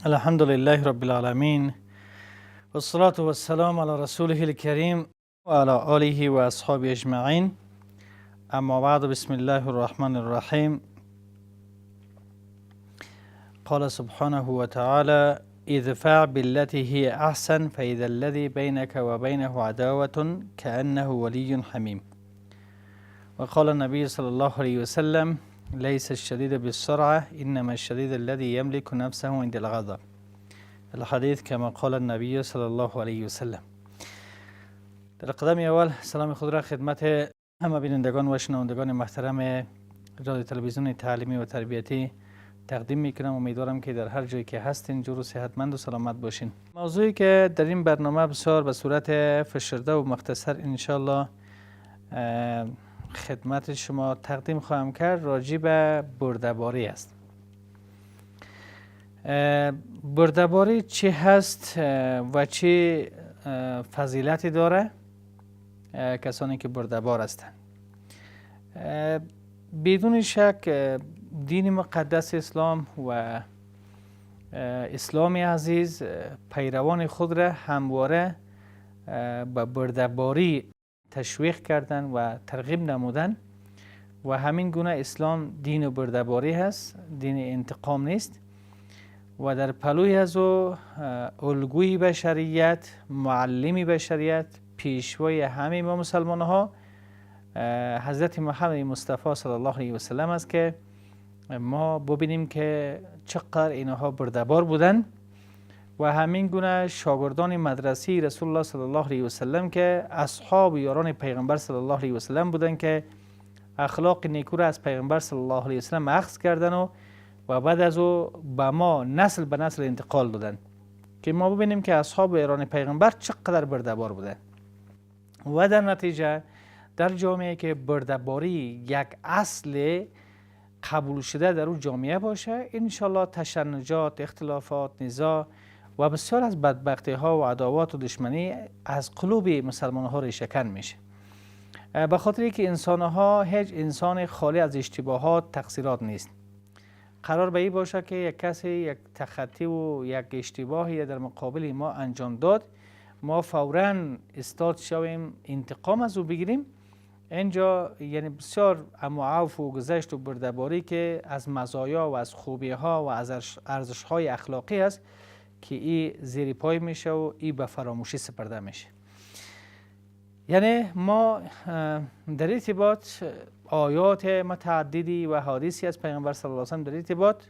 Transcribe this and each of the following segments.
الحمد لله رب العالمين والصلاة والسلام على رسوله الكريم وعلى آله وأصحابه أجمعين. أما بعد، بسم الله الرحمن الرحيم. قال سبحانه وتعالى: ادفع بالتي هي أحسن فإذا الذي بينك وبينه عداوة كأنه ولي حميم. وقال النبي صلى الله عليه وسلم: ليس الشديد بالسرعة إنما الشديد الذي يملك نفسه عند الغضب. الحديث كما قال النبي صلی الله علیه و سلم. در قدم اول سلام خود را خدمت همه بینندگان و شنوندگان محترم رادیو تلویزیون تعلیمی و تربیتی تقدیم میکنم. امیدوارم که در هر جایی که هستین جور و صحتمند و سلامت باشین. موضوعی که در این برنامه بسیار به صورت فشرده و مختصر انشالله خدمت شما تقدیم خواهم کرد راجع به برده‌باری است. برده‌باری چی هست و چه فضیلتی داره؟ کسانی که برده‌بار هستند، بدون شک دین مقدس اسلام و اسلام عزیز پیروان خود را همواره به برده‌باری تشویق کردن و ترغیب نمودن و همین گونه اسلام دین برده‌باری هست، دین انتقام نیست و در پلوی از او الگوی بشریت، معلمی بشریت، پیشوای همه ما مسلمان ها حضرت محمد مصطفی صلی الله علیه و سلم است که ما ببینیم که چقدر اینها برده‌بار بودن و همین گونه شاگردان مدرسه رسول الله صلی الله علیه و سلم که اصحاب یاران پیغمبر صلی الله علیه و سلم بودن که اخلاق نیکو را از پیغمبر صلی الله علیه و سلم اخذ کردن و بعد از او به ما نسل به نسل انتقال دادن که ما ببینیم که اصحاب یاران پیغمبر چقدر برده‌بار بودن و در نتیجه در جامعه که برده‌باری یک اصل قبول شده در اون جامعه باشه، انشالله تشنجات، اختلافات، نزاع و بسیار از بدبختی ها و عداوات و دشمنی از قلوب مسلمان ها ریشه کن میشه، به خاطر که انسان ها هیچ انسان خالی از اشتباهات تقصیرات نیست. قرار به این باشه که یک کسی یک تخطی و یک اشتباهی در مقابل ما انجام داد، ما فوراً استاد شویم انتقام از او بگیریم. اینجا یعنی بسیار معاف و گذشت و برده‌باری که از مزایا و از خوبی ها و از ارزش های اخلاقی است که این زیر پای میشه و این به فراموشی سپرده میشه. یعنی ما در ارتباط آیات متعددی و حدیثی از پیغمبر صلی الله علیه و سلم در ارتباط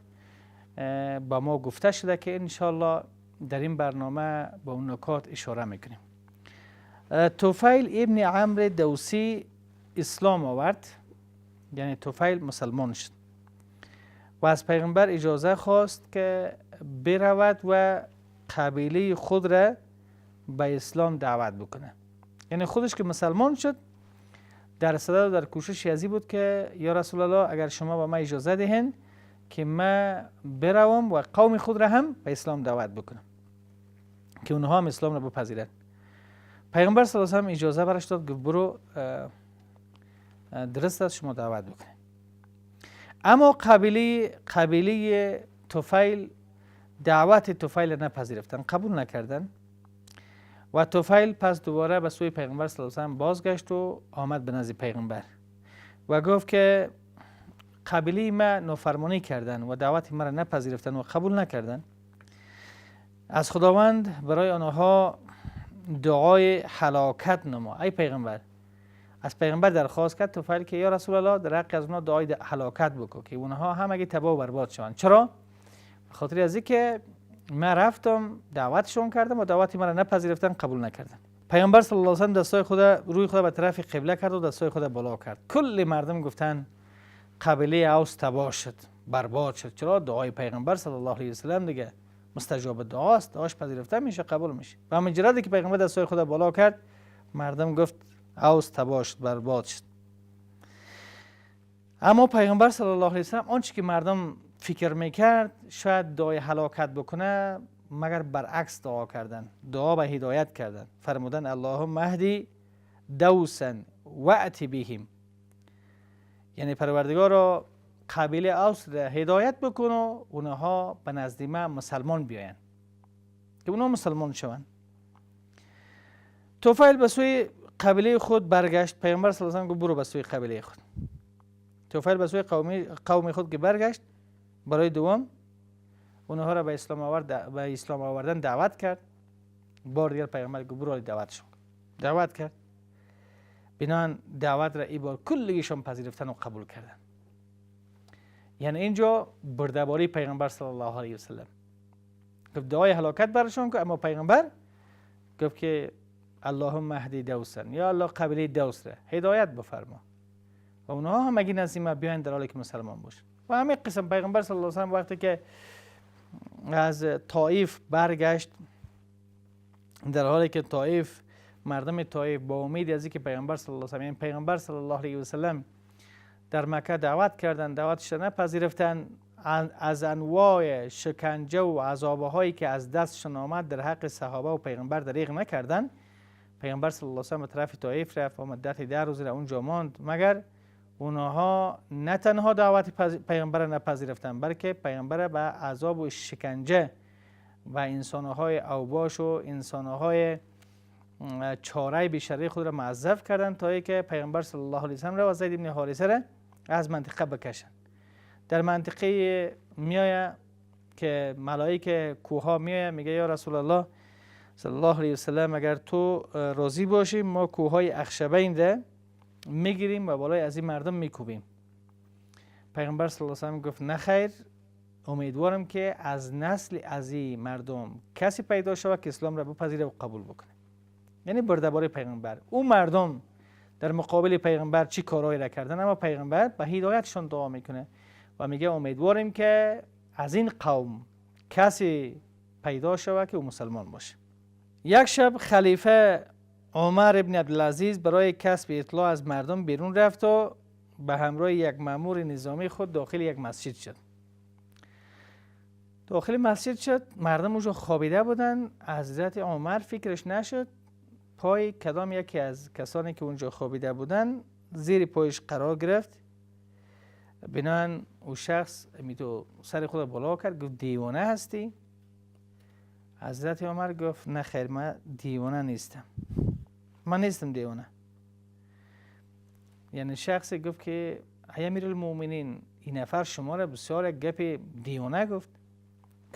با ما گفته شده که انشالله در این برنامه با اون نکات اشاره میکنیم. طفیل ابن عمرو دوسی اسلام آورد، یعنی طفیل مسلمان شد و از پیغمبر اجازه خواست که برود و قبیله خود را به اسلام دعوت بکنه. یعنی خودش که مسلمان شد در صدد و در کوشش ازی بود که یا رسول الله اگر شما به ما اجازه دهین که ما بروم و قوم خود را هم به اسلام دعوت بکنم که اونها هم اسلام را بپذیرند. پیغمبر صلی الله علیه و سلم اجازه برش داد که برو درست است شما دعوت بکنید. اما قبیله طفیل دعوت طفیل نپذیرفتن، قبول نکردن و طفیل پس دوباره به سوی پیغمبر صلی الله علیه و سلم بازگشت و آمد به نزد پیغمبر و گفت که قبیله ما نافرمانی کردن و دعوت ما را نپذیرفتن و قبول نکردن. از خداوند برای آنها دعای هلاکت نما. ای پیغمبر، از پیغمبر درخواست کرد طفیل که یا رسول الله در حق از اونها دعای هلاکت بکن که اونها همگی تباه و برباد شوند. چرا؟ به خاطر از اینکه من رفتم دعوتشون کردم و دعوت ما را نپذیرفتن، قبول نکردن. پیامبر صلی الله علیه و سلم دستای خود روی خود به طرف قبله کرد و دستای خود بالا کرد. کل مردم گفتن قبیله اوس تباه شد، برباد شد. چرا؟ دعای پیغمبر صلی الله علیه و سلم دیگه مستجاب دعاست، دعاش پذیرفته میشه، قبول میشه. و همین جوری که پیغمبر دستای خود بالا کرد، مردم گفت اوس تباه شد، برباد شد. اما پیغمبر صلی الله علیه و سلم آنچه که مردم فکر میکرد شاید دعای هلاکت بکنه، مگر برعکس دعا کردن، دعا به هدایت کردن. فرمودن اللهم اهدی دوسا و اتی بهم، یعنی پروردگارا قبیله اوس را هدایت بکن و اونها به نزد من مسلمان بیاین که اونها مسلمان شوند. طفیل به سوی قبیله خود برگشت. پیامبر صلی الله علیه و آله گفت برو به سوی قبیله خود. طفیل به سوی قوم خود که برگشت برای دوم اونها را به اسلام آوردن دعوت کرد. بار دیگر پیامبر گفت برو دعوت کرد. بنان دعوت را ای بار کلیشون پذیرفتن و قبول کردن. یعنی اینجا برده‌باری پیغمبر صلی الله علیه و سلم گفت دعای هلاکت برشون که، اما پیغمبر گفت که اللهم اهدی دوسن، یا الله قبیله دوس را هدایت بفرما و اونها هم اگه نزد ما بیاین در حالی که مسلمان باشن. و همین قسم پیغمبر صلی الله علیه و سلم وقتی که از طائف برگشت، در حالی که طائف مردم طائف با امید از اینکه پیغمبر صلی الله علیه و سلم، پیغمبر صلی الله علیه و سلم در مکه دعوت کردند، دعوتش نپذیرفتند، از انواع شکنجه و عذاب‌هایی که از دستشون آمد در حق صحابه و پیغمبر دریغ نکردند. پیغمبر صلی الله علیه و سلم به طرف طائف رفت و مدت 10 روز را اونجا ماند، مگر اونها نه تنها دعوت پیغمبر نپذیرفتند بلکه پیغمبر به عذاب و شکنجه و انسان‌های اوباش و انسان‌های چاره بیشتری خود را معذب کردند تا اینکه پیغمبر صلی الله علیه و سلم را و زید بن حارثه را از منطقه بکشند. در منطقه میایه که ملائکه کوها میایه، میگه یا رسول الله صلی الله علیه و سلم اگر تو راضی باشی ما کوههای اخشبین را میگیریم و بالای از این مردم میکوبیم. پیغمبر صلی الله علیه و سلم گفت نه خیر، امیدوارم که از نسل از این مردم کسی پیدا شود که اسلام را بپذیره و قبول بکنه. یعنی برده‌باری پیغمبر، اون مردم در مقابل پیغمبر چی کارهایی را کردن، اما پیغمبر به هدایتشون دعا میکنه و میگه امیدواریم که از این قوم کسی پیدا شود که او مسلمان باشه. یک شب خلیفه عمر ابن عبدالعزیز برای کسب اطلاع از مردم بیرون رفت و به همراه یک مأمور نظامی خود داخل یک مسجد شد. مردم اونجا خوابیده بودن. حضرت عمر فکرش نشد پای کدام یکی از کسانی که اونجا خوابیده بودن زیر پایش قرار گرفت. بنان او شخص میتو سر خود بالا کرد، گفت دیوانه هستی؟ حضرت عمر گفت نه خیر، من دیوانه نیستم، من نیستم دیوانه. یعنی شخص گفت که ای امیرالمومنین این نفر شما را بسیار گپ دیوانه گفت.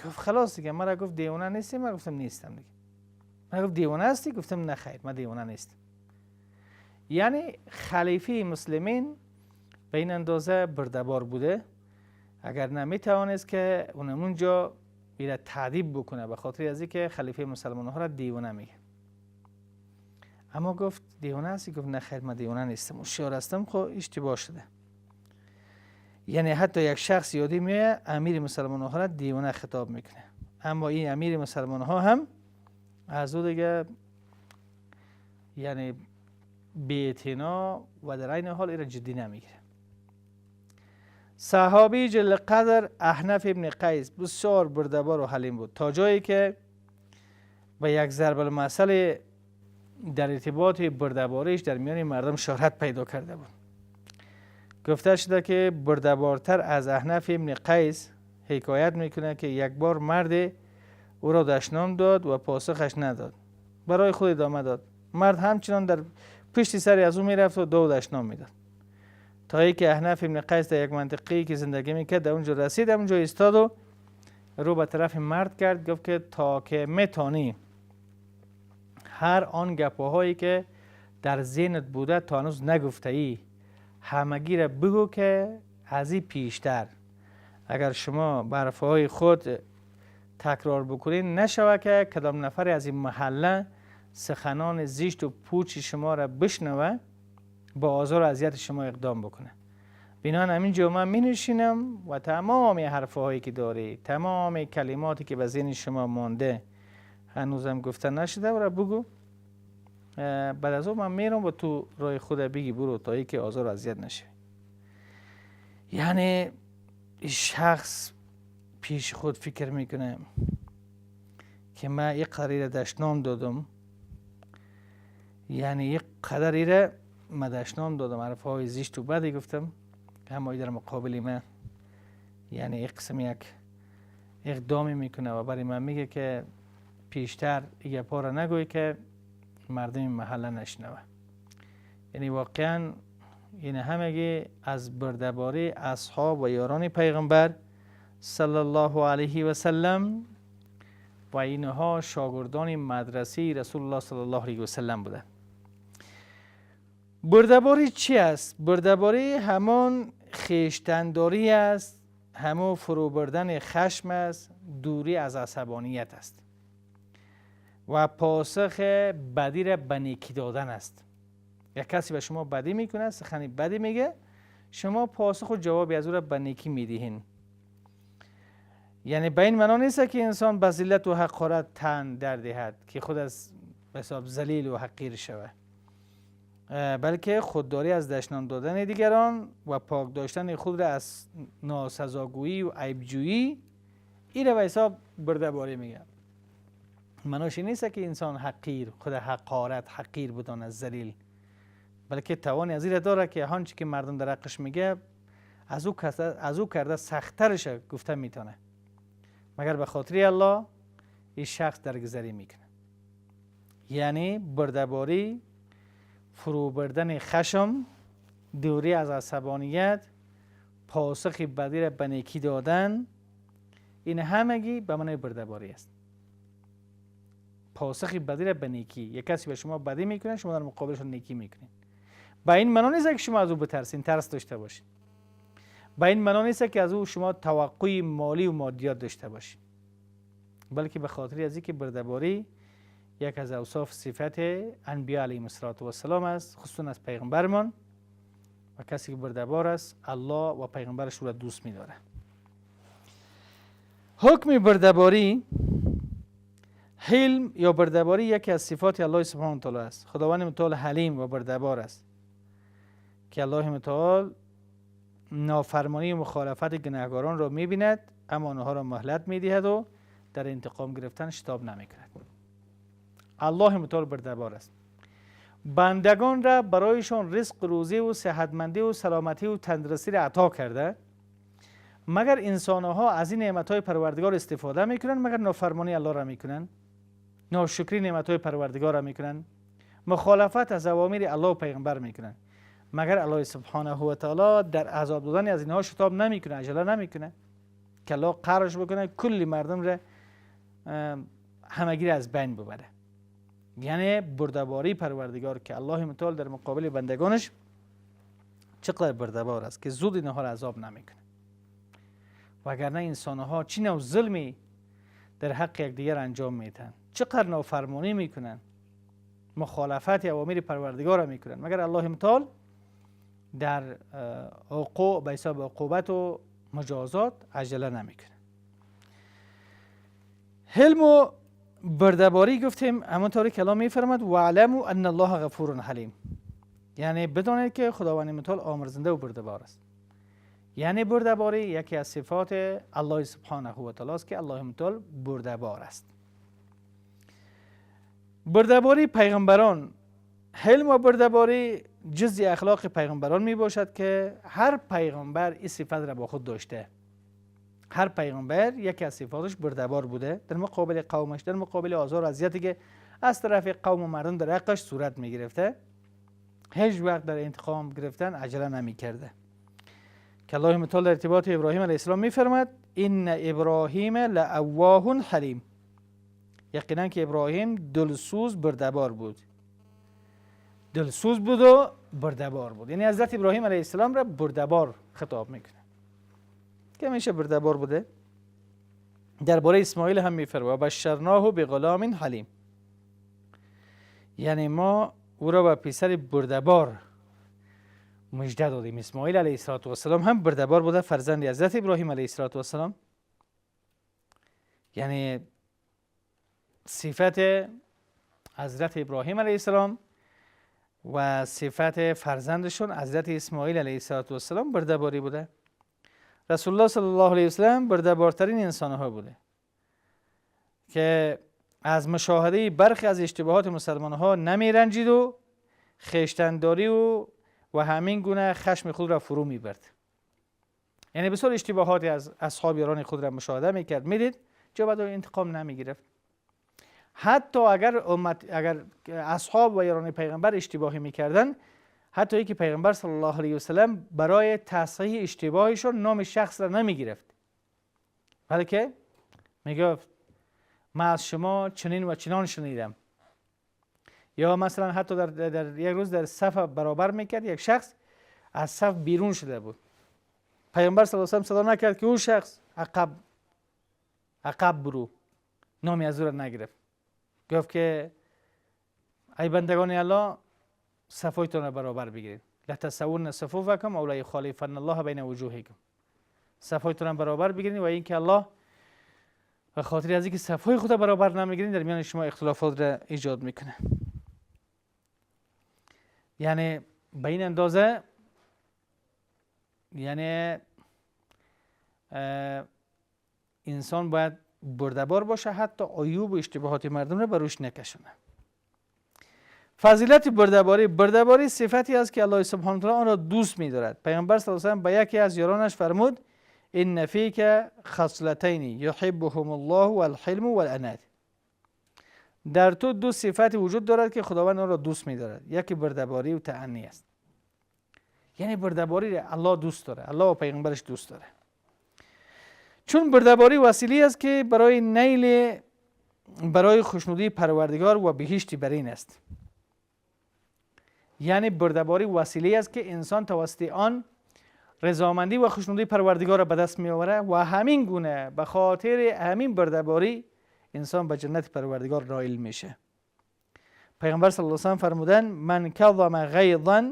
گفت خلاص دیگه، من را گفت دیوانه نیستی، من گفتم نیستم دیگه. من گفت دیوانه هستی؟ گفتم نه خیر، من دیوانه نیستم. یعنی خلیفه مسلمین به این اندازه برده‌بار بوده، اگر نمیتوانست که اونجا بیره تعذیب بکنه به خاطر از اینکه خلیفه مسلمان ها را دیوانه میگه. اما گفت دیوانه هستی؟ گفت نه خیر، من دیوانه نیستم، هوشیار هستم. خب اشتباه شده. یعنی حتی یک شخص یادی میاد امیر مسلمان ها را دیوانه خطاب میکنه، اما این امیر مسلمان ها هم از او دیگه یعنی بی‌اعتنا و در این حال ایره جدی نمیگیره. صحابی جل قدر احنف ابن قیس بسیار برده‌بار و حلیم بود، تا جایی که به یک ضرب المثل در ارتباط برده‌باریش در میان مردم شهرت پیدا کرده بود. گفته شده که برده‌بارتر از احنف ابن قیس حکایت میکنه که یک بار مرد او را دشنام داد و پاسخش نداد، برای خود ادامه داد. مرد همچنان در پشت سر از او میرفت و دو دشنام میداد، تا ای که احنف ابن قیس در یک منطقه‌ای که زندگی میکرد در اونجا رسید، اونجا ایستاد و رو به طرف مرد کرد. گفت که تا که میتونی هر آن گپاهایی که در ذهنت بوده تا هنوز نگفته ای همگی را بگو، که از این پیشتر اگر شما برفهای خود تکرار بکنین نشوه که کدام نفر از این محله سخنان زشت و پوچ شما را بشنوه با آزار و اذیت شما اقدام بکنه. بنابراین همینجا من می نشینم و تمام حرفهایی که داری، تمام کلماتی که به ذهن شما مانده هنوزم گفته نشده و را بگو. بعد از اون من میرم و تو راه خود بگی برو تا ای که آزار و اذیت نشه. یعنی شخص پیش خود فکر میکنه که من یک قدر دشنام دادم، یعنی یک قدر من دشنام دادم، حرفهای زشت و بدی گفتم، اما در مقابل من یعنی یک قسم یک اقدامی میکنه و برای من میگه که پیشتر یه پا نگوی که مردم این محله نشنوه. یعنی واقعا این همگی از بردهباری اصحاب و یاران پیغمبر صلی الله علیه و سلم و اینها شاگردان مدرسه رسول الله صلی الله علیه و سلم بوده. بردهباری چی است؟ بردهباری همان خویشتنداری است، همون فرو بردن خشم است، دوری از عصبانیت است و پاسخ بدی را به نیکی دادن است. یک کسی به شما بدی میکنه، سخنی بدی میگه، شما پاسخ و جوابی از او را به نیکی میدهین. یعنی به این معنا نیست که انسان به ذلت و حقارت تن در دهد که خود از حساب ذلیل و حقیر شود، بلکه خودداری از دشنام دادن دیگران و پاک داشتن خود را از ناسزاگویی و عیبجویی، این را به حساب بردهباری میگه. منوش نیست که انسان حقیر، خود حقارت حقیر بداند، ذلیل، بلکه توانی از این داره که هانچی که مردم در حقش میگه از او کرده سخت‌ترش گفته میتونه، مگر به خاطر الله این شخص درگذری میکنه. یعنی بردهباری، فرو بردن خشم، دوری از عصبانیت، پاسخ بدی را به نیکی دادن، این همگی به معنای بردهباری است. پاسخ بدی را به نیکی. یک کسی به شما بدی میکنه، شما در مقابلش نیکی میکنین. با این معنا نیست که شما از او بترسین، ترس داشته باشین. با این معنا نیست که از او شما توقع مالی و مادیات داشته باشین، بلکه به خاطر از اینکه بردهباری یک از اوصاف صفت انبیاء علیهم السلام است، خصوصا از پیغمبرمان. و کسی که بردهبار است الله و پیغمبرش را دوست می‌داره. حکم بردهباری، حلم یا بردهباری یکی از صفات الله سبحانه و تعالی است. خداوند متعال حلیم و بردهبار است که الله متعال نافرمانی و مخالفت گناهکاران را می‌بیند، اما آنها را مهلت می‌دهد و در انتقام گرفتن شتاب نمی‌کند. الله متعال بردهبار است. بندگان را برایشان رزق، روزی و صحتمندی و سلامتی و تندرستی را عطا کرده، مگر انسان‌ها از این نعمت‌های پروردگار استفاده می‌کنند، مگر نافرمانی الله را می‌کنند، ناشکری نعمت‌های پروردگار را می‌کنند، مخالفت از اوامر الله و پیغمبر می‌کنند، مگر الله سبحانه و تعالی در عذاب دادن از اینها شتاب نمی‌کنه، عجله نمی‌کنه که الله قهرش بکنه، کلی مردم را همگی از بین ببره. یعنی بردهباری پروردگار که الله متعال در مقابل بندگانش چقدر بردهبار است که زود اینها را عذاب نمیکنه. وگرنه انسانها چی نوع ظلمی در حق یکدیگر انجام میدن، چقدر نافرمانی میکنن، مخالفت اوامر پروردگار را میکنن، مگر الله متعال در عقوبت به حساب عقوبت و مجازات عجله نمیکنه. حلم و بردهباری گفتیم همونطوری که الله میفرماد واعلموا ان الله غفور حلیم، یعنی بدانید که خداوند متعال آمرزنده و بردهبار است. یعنی بردهباری یکی از صفات الله سبحانه و تعالی است که الله متعال بردهبار است. بردهباری پیغمبران، حلم و بردهباری جزء اخلاق پیغمبران می باشد که هر پیغمبر این صفت را با خود داشته. هر پیغمبر یکی از صفاتش بردهبار بوده در مقابل قومش، در مقابل آزار و اذیتی که از طرف قوم و مردم در حقش صورت می گرفته، هیچ وقت در انتقام گرفتن عجله نمی کرده. که الله متعال در ارتباط ابراهیم علیه السلام می فرماد ان ابراهیم لأواه حلیم، یقینا که ابراهیم دلسوز بردهبار بود. دلسوز بود و بردهبار بود، یعنی حضرت ابراهیم علیه السلام را بردهبار خطاب میکنه که همیشه بردهبار بوده. درباره اسماعیل هم میفرماید بشرناه بغلام حلیم، یعنی ما او را به پسر بردهبار مژده دادیم. اسماعیل علیه السلام هم بردهبار بوده، فرزند حضرت ابراهیم علیه السلام. یعنی صفت حضرت ابراهیم علیه السلام و صفت فرزندشون حضرت اسماعیل علیه السلام بردهباری بوده. رسول الله صلی الله علیه وسلم بردهبارترین انسان‌ها بوده که از مشاهده برخی از اشتباهات مسلمان‌ها نمی رنجید و خویشتنداری و همین گونه خشم خود را فرو می‌برد. یعنی بسیار اشتباهاتی از اصحاب یاران خود را مشاهده میکرد، میدید جا بعد انتقام نمیگرفت. حتی اگر اصحاب و یاران پیغمبر اشتباهی میکردن، حتی که پیغمبر صلی الله علیه و سلم برای تصحیح اشتباهشون نام شخص را نمیگرفت، بلکه میگفت من از شما چنین و چنان شنیدم. یا مثلا حتی در یک روز در صف برابر میکرد، یک شخص از صف بیرون شده بود، پیامبر صلی الله علیه و سلم صدا نکرد که اون شخص عقب برو، نامی از او را نگرفت. گفت که ای بندگان الله، صفایتون را برابر بگیرید. لتسوون صفوفکم او لیخالفن الله بین وجوهکم. صفایتون را برابر بگیرید و اینکه الله به خاطر از اینکه صفای خود برابر نمیگیرید در میان شما اختلافات را ایجاد میکنه. یعنی به این اندازه یعنی انسان باید برده‌بار باشه، حتی عیوب و اشتباهات مردم را بروش نکشونه. فضیلت برده‌باری صفتی است که الله سبحانه و تعالی آن را دوست می‌دارد. پیامبر صلی الله علیه و آله به یکی از یارانش فرمود ان فیک خصلتین یحبهم الله والحلم والانات. در تو دو صفت وجود دارد که خداوند آن را دوست می‌دارد، یکی برده‌باری و تأنی است. یعنی برده‌باری را الله دوست داره، الله و پیغمبرش دوست داره. چون برده‌باری وسیله است که برای خوشنودی پروردگار و بهشت برین است. یعنی برده‌باری وسیله است که انسان توسط آن رضامندی و خوشنودی پروردگار را به دست می آورد و همین گونه به خاطر همین برده‌باری انسان به جنت پروردگار نائل میشه. پیغمبر صلی الله علیه و آله فرمودند من کظم غیظا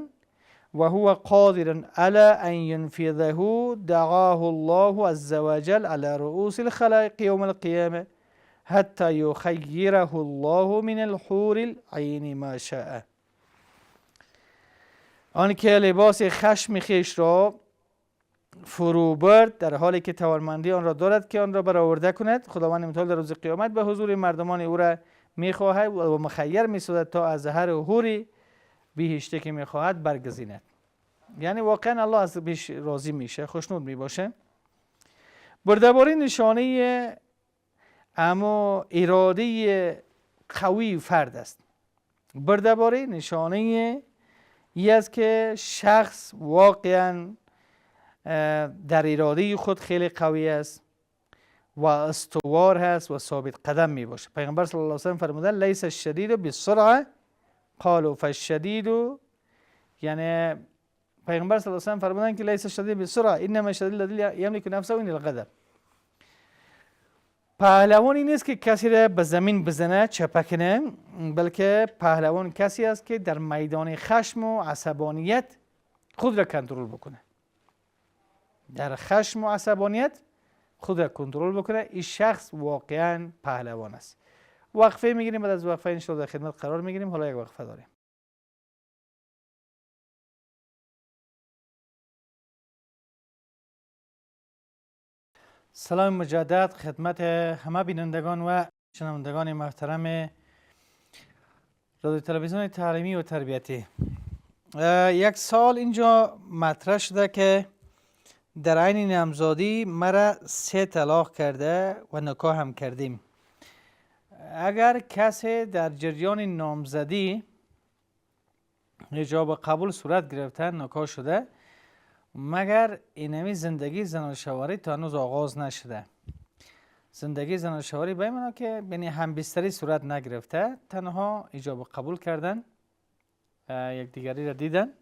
و هو قادر علی ان ينفذه دعاه الله عز وجل على رؤوس الخلائق یوم القیامه حتی یخیره الله من الحور العین ما شاء. آن که لباس خشم خویش را فرو برد در حالی که توانمندی آن را دارد که آن را برآورده کند، خداوند متعال در روز قیامت به حضور مردمان او را میخواهد و مخیر میسازد تا از هر حوری بهشتی که میخواهد برگزیند. یعنی واقعا الله از بیش راضی میشه، خوشنود میباشه. برده‌باری نشانه اما اراده قوی فرد است. برده‌باری نشانه ای است که شخص واقعا در اراده خود خیلی قوی است و استوار هست و ثابت قدم می باشه. پیغمبر صلی الله علیه و سلم فرمودند لیس الشدید بالسرعه قالوا فالشدید، یعنی پیغمبر صلی الله علیه و سلم فرمودند که لیس الشدید بالسرعه انما الشدید الذی یملک نفسه عند الغضب. پهلوانی نیست که کسی را به زمین بزنه چپه کنه، بلکه پهلوان کسی است که در میدان خشم و عصبانیت خود را کنترل بکنه. در خشم و عصبانیت خود را کنترل بکنه، این شخص واقعا پهلوان است. وقفه میگیریم، بعد از وقفه ان شاء الله در خدمت قرار میگیریم. حالا یک وقفه داریم. سلام مجدد خدمت همه بینندگان و شنوندگان محترم رادیو تلویزیون تعلیمی و تربیتی. یک سال اینجا مطرح شده که در عین نامزادی مرا 3 طلاق کرده و نکاح هم کردیم. اگر کسی در جریان نامزدی ایجاب قبول صورت گرفته، نکاح شده، مگر اینمی زندگی زن و شوهری تا هنوز آغاز نشده. زندگی زن و شوهری به این معنی که یعنی همبستری صورت نگرفته، تنها ایجاب قبول کردن، یک دیگری را دیدن،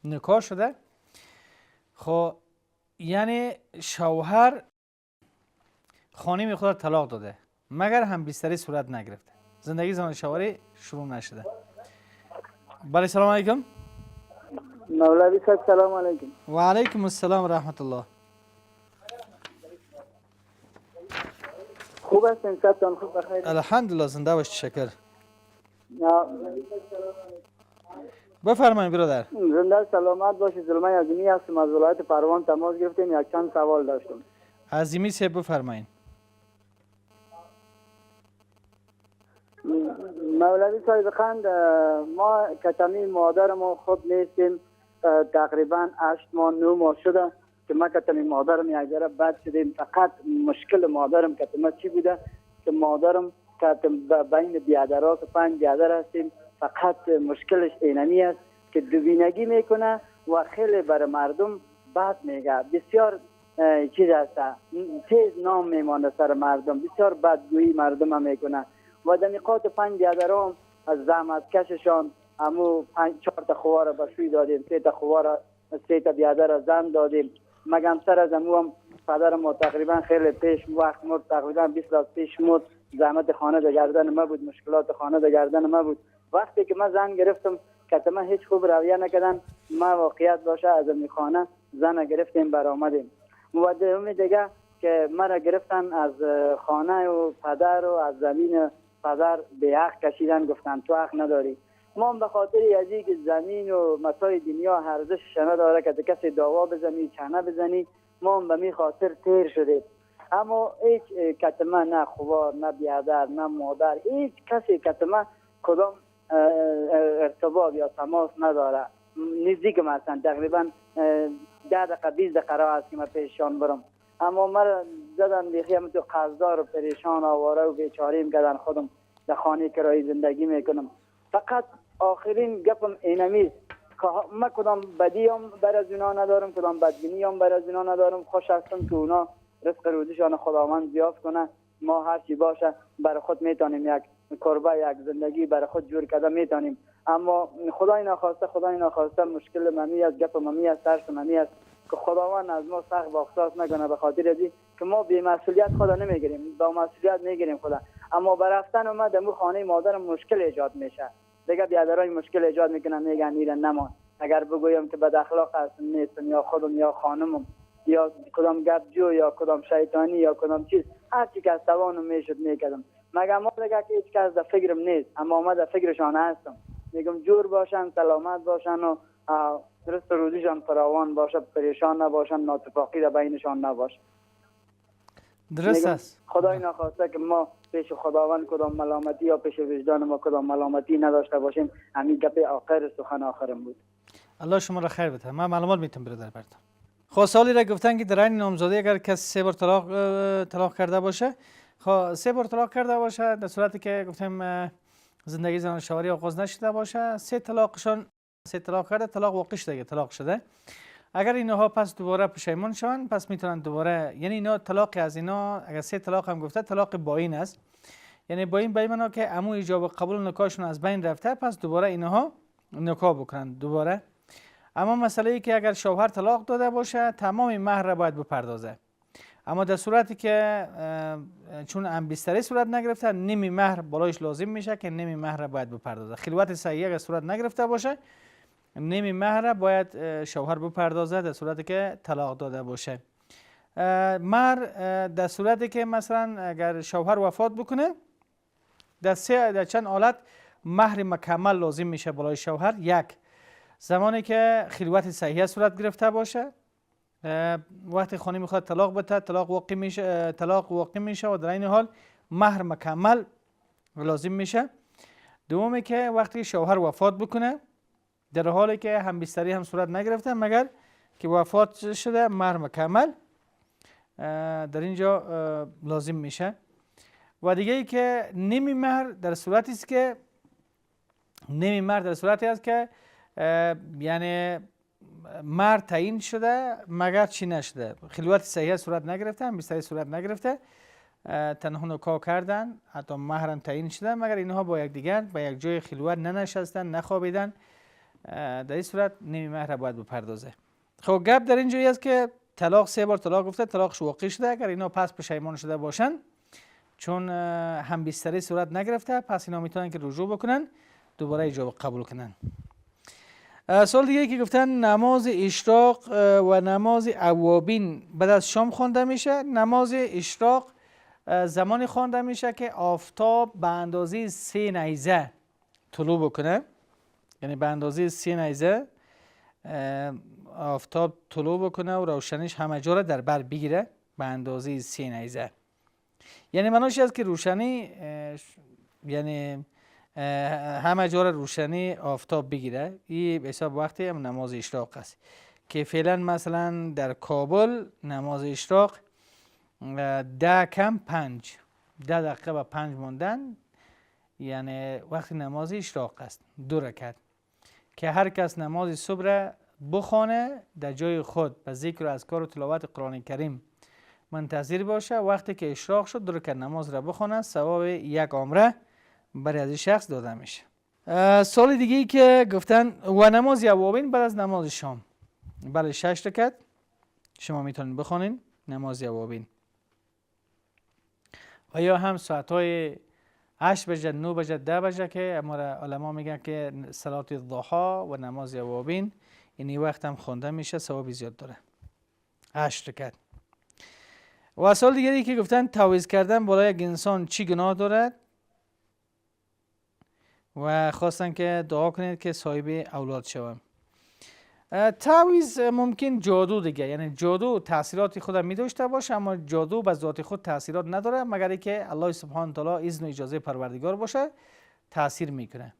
نکاح شده. خب یعنی شوهر خانم خود طلاق داده مگر همبستری صورت نگرفته، زندگی زن و شوهری شروع نشده. بله سلام علیکم. مولوی صاحب سلام علیکم. و علیکم السلام و رحمت الله. خوب هستین؟ صحتتان خوب بخیر؟ الحمدلله زنده باش. تشکر. بفرمایید برادر. زنده سلامت باشی. زلمه عظیمی هستم از ولایت پروان تماس گرفتیم. یک چند سوال داشتم. عظیمی صاحب بفرمایید. مولوی صاحب خند، ما کتمی مادر ما خوب نیستیم، تقریبا 8 ماه 9 ماه شده که من کتم مادرم یک ذره بد شدیم. فقط مشکل مادرم کتم چی بوده که مادرم کتم بین بیادرات و 5 بیادر هستیم. فقط مشکلش اینمی است که دوبینگی میکنه و خیلی بر مردم بد میگه. بسیار چیز است، تیز نام میمانه سر مردم، بسیار بدگویی مردم هم میکنه. و در نقاط 5 بیادرام از زحمت کششان همو 4 تا خوار به شوی دادیم، 3 تا خوار 3 تا بیادر زن دادیم. مگم سر از همو هم پدر ما تقریبا خیلی پیش وقت مرد، تقریبا 20 سال پیش مرد. زحمت خانه در گردن ما بود، مشکلات خانه در گردن ما بود. وقتی که من زن گرفتم که من هیچ خوب رویه نکردن، ما واقعیت باشه از این خانه زن گرفتیم برآمدیم. و دیگه که مرا گرفتن از خانه و پدر و از زمین پدر به حق کشیدن، گفتن تو حق نداری. ما به خاطر از اینکه زمین و متاع دنیا ارزش نداره که کسی دعوا بزنی چنه بزنی، ما به می خاطر تیر شدیم. اما هیچ کتمه نه خوار نه بیادر نه مادر، هیچ کسی کتمه کدام ارتباط یا تماس نداره. نزدیک مثلا تقریبا 10 دقیقه 20 دقیقه راه است که من پیششان برم. اما مرا زدن بیخیم تو قرضدار و پریشان آواره و بیچاریم کردن. خودم در خانه کرایی زندگی میکنم. فقط آخرین گپم اینمی که من کدام بدی هم بر از اونا ندارم، کدام بدبینی هم بر از اونا ندارم. خوش هستم که اونا رزق روزیشان خداوند زیاد کنه. ما هر چی باشه برای خود میتونیم یک کربه یک زندگی برای خود جور کرده میتونیم. اما خدای ناخواسته مشکل ممی است، گپ ممی است، ترس ممی است که خداوند از ما سخت و اختصاص نکنه. به خاطر ازی که ما بی مسئولیت خدا نمیگیریم، با مسئولیت میگیریم خدا. اما برفتن ما در خانه مادرم مشکل ایجاد میشه. دیگه بیادرای مشکل ایجاد میکنن، میگن میرن نمان. اگر بگویم که بد اخلاق هستم نیستم یا خودم یا خانمم یا کدام گپ جو یا کدام شیطانی یا کدام چیز، هر چی که از توانم میشد میکردم. مگه ما دیگه که هیچ کس در فکرم نیست، اما ما در فکرشان هستم. میگم جور باشن، سلامت باشن و درست روزیشان فراوان باشه، پریشان نباشن، ناتفاقی در بینشان نباشه. درست است. خدای ناخواسته که ما پیش خداوند کدام ملامتی یا پیش وجدان ما کدام ملامتی نداشته باشیم. همین گپ آخر سخن آخرم بود. الله شما را خیر بده. من معلومات میتونم برادر براتون. خب سوالی را گفتن که در این نامزادی اگر کسی 3 بار طلاق کرده باشه، خب 3 بار طلاق کرده باشه، در صورتی که گفتیم زندگی زنان شوهری آغاز نشده باشه، 3 طلاق کرده، طلاق واقع شده، طلاق شده. اگر اینها پس دوباره پشیمان شوند، پس میتونن دوباره، یعنی اینا طلاق از اینا اگر 3 طلاق هم گفته، طلاق باین است. یعنی باین به معنی که عمو ایجاب و قبول نکاحشون از بین رفته، پس دوباره اینها نکاح بکنن دوباره. اما مسئله ای که اگر شوهر طلاق داده باشه، تمام مهر را باید بپردازه. اما در صورتی که چون انبیستری صورت نگرفته، نیمی مهر بالایش لازم میشه که نیمی مهر را باید بپردازه. خلوت صحیح اگر صورت نگرفته باشه، نیمی مهر را باید شوهر بپردازه در صورتی که طلاق داده باشه. مهر در صورتی که مثلا اگر شوهر وفات بکنه، در چند حالت مهر مکمل لازم میشه بالای شوهر. 1 زمانی که خلوت صحیح صورت گرفته باشه، وقتی خانه میخواد طلاق بده، طلاق واقع میشه و در این حال مهر مکمل لازم میشه. دومی که وقتی شوهر وفات بکنه، در حالی که همبستری هم صورت نگرفته، مگر که وفات شده، مهر مکمل در اینجا لازم میشه. و دیگه ای که نیمی مهر در صورتی است که یعنی مهر تعیین شده مگر چی نشده، خلوت صحیح صورت نگرفته، همبستری صورت نگرفته، تنها نکاح کردن، حتی مهر هم تعیین شده، مگر اینها با یکدیگر به یک جای خلوت ننشستن، نخوابیدن، در این صورت نیمی مهر باید بپردازه. خب گپ در اینجایی است که طلاق 3 بار طلاق گفته، طلاقش واقع شده. اگر اینا پس پشیمان شده باشن چون همبستری صورت نگرفته، پس اینا میتونن که رجوع بکنن، دوباره ایجاب قبول کنن. سوال دیگه که گفتن نماز اشراق و نماز اوابین بعد از شام خوانده میشه. نماز اشراق زمانی خوانده میشه که آفتاب به اندازه 3 نیزه طلوع بکنه، یعنی به اندازه 3 نیزه آفتاب طلوع بکنه و روشنیش همه جا را در بر بگیره به اندازه 3 نیزه. یعنی معنیش است که روشنی یعنی همه جا را روشنی آفتاب بگیره. این به حساب وقتی هم نماز اشراق است که فعلا مثلا در کابل نماز اشراق 10 کم 5 10 دقیقه و 5 موندن، یعنی وقت نماز اشراق است 2 رکعت، که هر کس نماز صبح را بخونه در جای خود به ذکر و اذکار و تلاوت قرآن کریم منتظر باشه، وقتی که اشراق شد 2 رکعت نماز را بخونه، ثواب 1 عمره برای از این شخص داده میشه. سوال دیگه ای که گفتن و نماز اوابین بعد از نماز شام، بله 6 رکعت شما میتونید بخونین نماز اوابین. و یا هم ساعتهای 8 بجه 9 بجه 10 بجه که علما میگن که صلات الضحی و نماز اوابین این وقت هم خونده میشه، ثواب زیاد داره 8 رکعت. و سوال دیگری که گفتن تعویض کردن بالای یک انسان چی گناه دارد و خواستن که دعا کنید که صاحب اولاد شوم. تعویض ممکن جادو دیگه، یعنی جادو تاثیرات خود می داشته باشه، اما جادو به ذات خود تاثیرات نداره مگر اینکه الله سبحانه و تعالی اذن و اجازه پروردگار باشه تاثیر میکنه.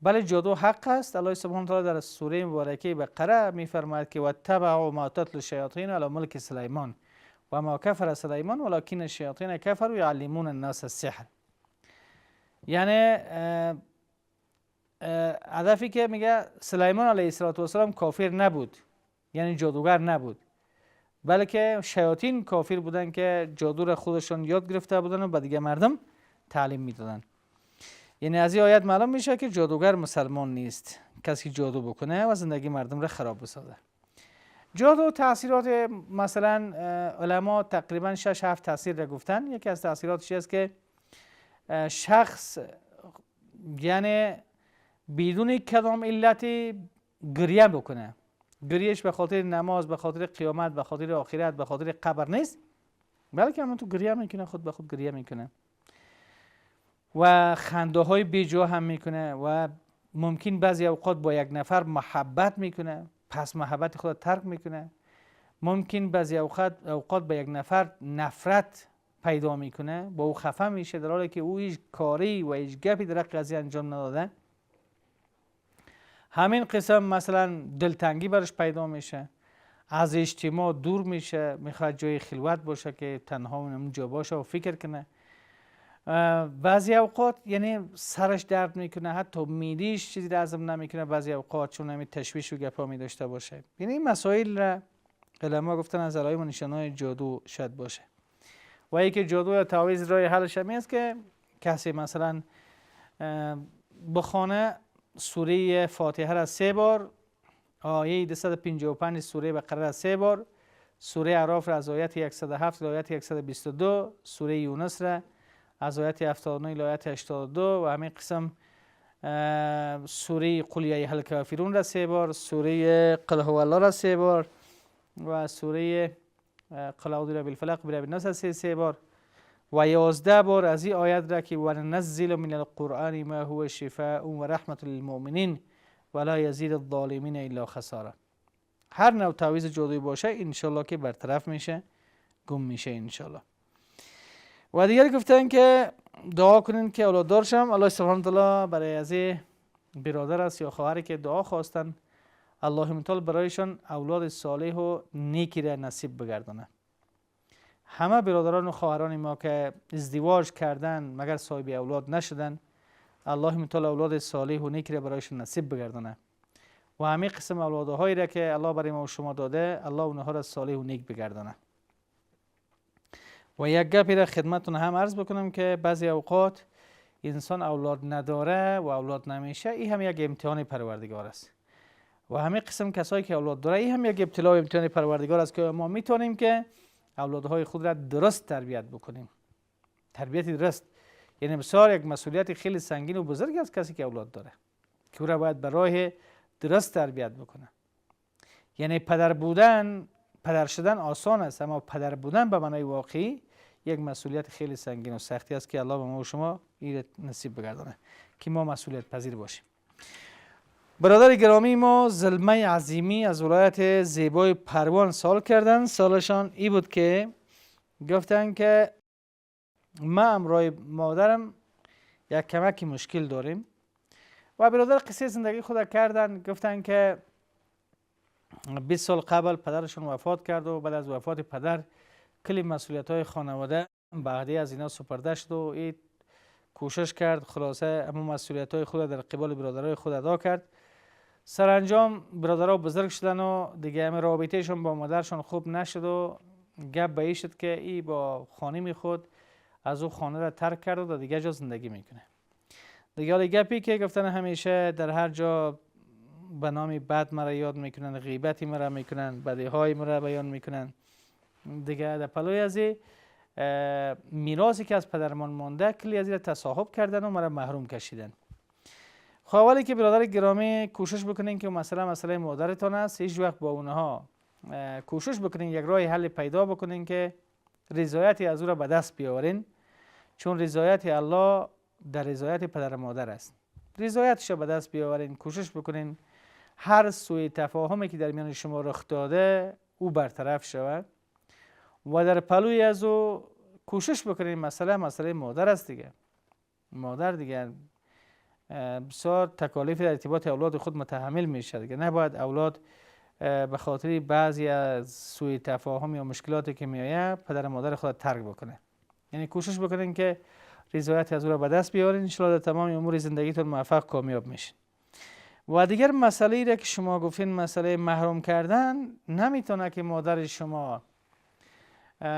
بله جادو حق است. الله سبحانه و تعالی در سوره مبارکه بقره میفرماید که واتبعوا ما تتلو الشیاطین علی ملک سلیمان و ما کفر سلیمان ولکن الشیاطین کفروا یعلمون الناس السحر. یعنی هدفی که میگه سلیمان علیه السلام کافر نبود، یعنی جادوگر نبود، بلکه شیاطین کافر بودن که جادو را خودشون یاد گرفته بودن و به دیگه مردم تعلیم میدادن. یعنی از این آیت معلوم میشه که جادوگر مسلمان نیست، کسی که جادو بکنه و زندگی مردم را خراب بسازه. جادو تاثیرات مثلا علما تقریبا 6-7 تاثیر را گفتن. یکی از تاثیراتش است که شخص یعنی بدون کدام علتی گریه بکنه، گریهش به خاطر نماز، به خاطر قیامت، به خاطر آخرت، به خاطر قبر نیست، بلکه همون تو گریه میکنه، خود به خود گریه میکنه و خنده های بیجا هم میکنه و ممکن بعضی اوقات با یک نفر محبت میکنه پس محبت خود ترک میکنه، ممکن بعضی اوقات با یک نفر نفرت پیدا میکنه، با او خفه میشه در حالی که او هیچ کاری و هیچ گپی در قضیه انجام نداده. همین قسم مثلا دلتنگی برش پیدا میشه، از اجتماع دور میشه، میخواد جای خلوت باشه که تنها اونجا باشه و فکر کنه. بعضی اوقات یعنی سرش درد میکنه، حتی میدیش چیزی هضم نمیکنه بعضی اوقات، چون همین تشویش و گپا می داشته باشه. یعنی این مسائل را علما گفتن از علائم و نشانهای جادو شاید باشه. و یکی جادو یا تعویض راه حلش همین است که کسی مثلا بخونه سوره فاتحه را 3 بار، آیه 255 سوره بقره را 3 بار، سوره اعراف را از آیه 107 تا آیه 122، سوره یونس را از آیه 79 تا آیه 82 و همین قسم سوره قل یا ایها الکافرون را 3 بار، سوره قل هو الله را 3 بار و سوره قل اعوذ برب الفلق برب الناس 3 بار و 11 بار از این آیت را که وننزل من القرآن ما هو شفاء و رحمت للمؤمنین ولا یزید الظالمین الا خسارا. هر نوع تعویض جادویی باشه انشالله که برطرف میشه، گم میشه انشالله. و دیگر گفتن که دعا کنین که اولاد دار شم. الله سبحانه و تعالی برای از برادر است یا خواهری که دعا خواستن الله تعالی برایشان اولاد صالح و نیکی را نصیب بگردانه. همه برادران و خواهران ما که ازدواج کردن مگر صاحب اولاد نشدن، الله تعالی اولاد صالح و نیک را برایشان نصیب بگردانه و همه قسم اولادهایی را که الله برای ما و شما داده الله اونها را صالح و نیک بگردانه. و یک گپی را خدمتتون هم عرض بکنم که بعضی اوقات انسان اولاد نداره و اولاد نمیشه، این هم یک امتحان پروردگار است. و همه قسم کسایی که اولاد داره این هم یک ابتلا و امتحان پروردگار است که ما میتونیم که اولادهای خود را درست تربیت بکنیم. تربیت درست یعنی بسیار یک مسئولیت خیلی سنگین و بزرگ است کسی که اولاد داره که او را باید به راه درست تربیت بکنه. یعنی پدر شدن آسان است، اما پدر بودن به معنای واقعی یک مسئولیت خیلی سنگین و سختی است که الله به ما و شما این نصیب بگردانه که ما مسئولیت پذیر باشیم. برادر گرامی ما زلمه عظیمی از ولایت زیبای پروان سوال کردن. سوالشان ای بود که گفتن که ما همراه مادرم یک کمکی مشکل داریم و برادر قصه زندگی خود کردن. گفتن که 20 سال قبل پدرشون وفات کرد و بعد از وفات پدر کلی مسئولیت‌های خانواده بعدی از اینا سپرده شد و این کوشش کرد خلاصه اما مسئولیت‌های خود در قبال برادرای خود ادا کرد. سرانجام برادرها بزرگ شدن و دیگه همه رابطهشون با مادرشون خوب نشد و گپ به این شد که ای با خانم خود از او خانه را ترک کرد و دیگه جا زندگی میکنه. دیگه حالا گپی که گفتن همیشه در هر جا به نام بد مرا یاد میکنن، غیبتی مرا میکنن، بدیهای مرا بیان میکنن. دیگه در پلوی از میراثی که از پدرمان مانده کلی از این تصاحب کردن و مرا محروم کشیدن. خب اولی که برادر گرامی کوشش بکنین که مسئله مادرتان است، هیچ وقت با اونها کوشش بکنین یک راه حل پیدا بکنین که رضایت از او را به دست بیاورین، چون رضایت الله در رضایت پدر و مادر است. رضایتش را به دست بیاورین، کوشش بکنین هر سوء تفاهمی که در میان شما رخ داده او برطرف شود و در پلوی از او کوشش بکنین مسئله مادر است دیگه. مادر دیگه بسیار تکالیف در ارتباط اولاد خود متحمل میشه دیگه. نباید اولاد به خاطر بعضی از سوء تفاهم یا مشکلاتی که میآید پدر و مادر خود ترک بکنه. یعنی کوشش بکنین که رضایت از او را به دست بیارین، ان شاءالله در تمام امور زندگیتون موفق کامیاب میشین. و دیگر مسئله را که شما گفتین مسئله محروم کردن، نمیتونه که مادر شما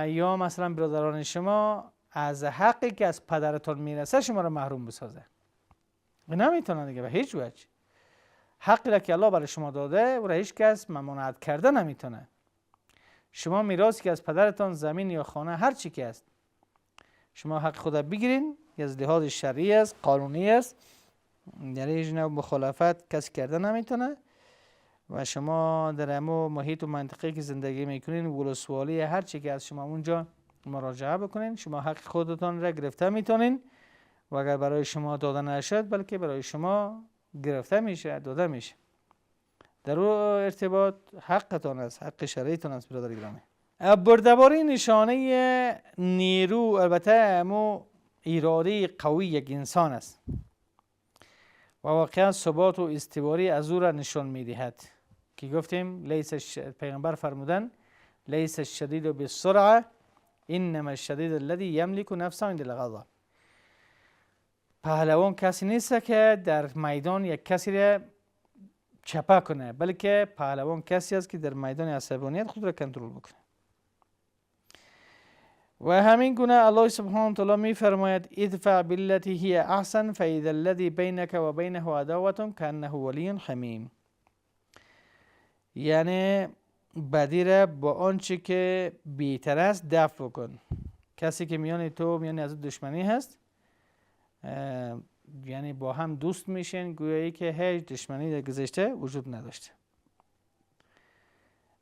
یا مثلا برادران شما از حقی که از پدرتون میرسه شما را محروم بسازه. نمیتونه دیگه به هیچ وجه. حقی را که الله برای شما داده او را هیچ کس ممانعت کرده نمیتونه. شما میراثی که از پدرتان زمین یا خانه هر چی که است شما حق خود بگیرین، از لحاظ شرعی است، قانونی است، در هیچ نوع مخالفت کسی کرده نمیتونه و شما در همون محیط و منطقه که زندگی میکنین ولسوالی هر چی که از شما اونجا مراجعه بکنین، شما حق خودتان را گرفته میتونین و اگر برای شما داده نشد بلکه برای شما گرفته میشه، داده میشه. در اون ارتباط حقتان است، حق شرعیتان است برادر گرامی. بردباری نشانه نیرو، البته امو اراده قوی یک انسان است و واقعا ثبات و استواری از او را نشان میدهد که گفتیم پیغمبر فرمودن لیس الشدید بالسرعه انما الشدید الذی یملک نفسه عند الغضب. پهلوان کسی نیست که در میدان یک کسی را چپه کنه، بلکه پهلوان کسی است که در میدان عصبانیت خود را کنترل بکنه. و همین گونه الله سبحانه و تعالی می فرماید ادفع بالتي هي احسن فاذا الذي بينك وبينه عداوة كأنه ولي حمیم. یعنی بدی را با آنچه که بهتر است دفع کن. کسی که میان تو میان از دشمنی هست، یعنی با هم دوست میشین گویایی که هیچ دشمنی در گذشته وجود نداشته.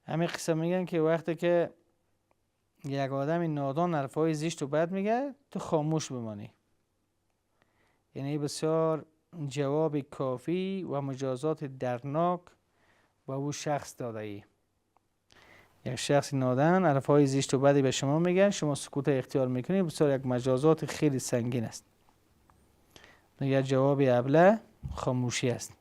همین قصه میگن که وقتی که یک آدم نادان حرفای زشت و بد میگه تو خاموش بمانی. یعنی بسیار جواب کافی و مجازات درناک با او شخص داده ای. یک شخص نادان حرفای زشت و بدی به شما میگه، شما سکوت اختیار میکنید، بسیار یک مجازات خیلی سنگین است. یک جواب ابله خاموشی است.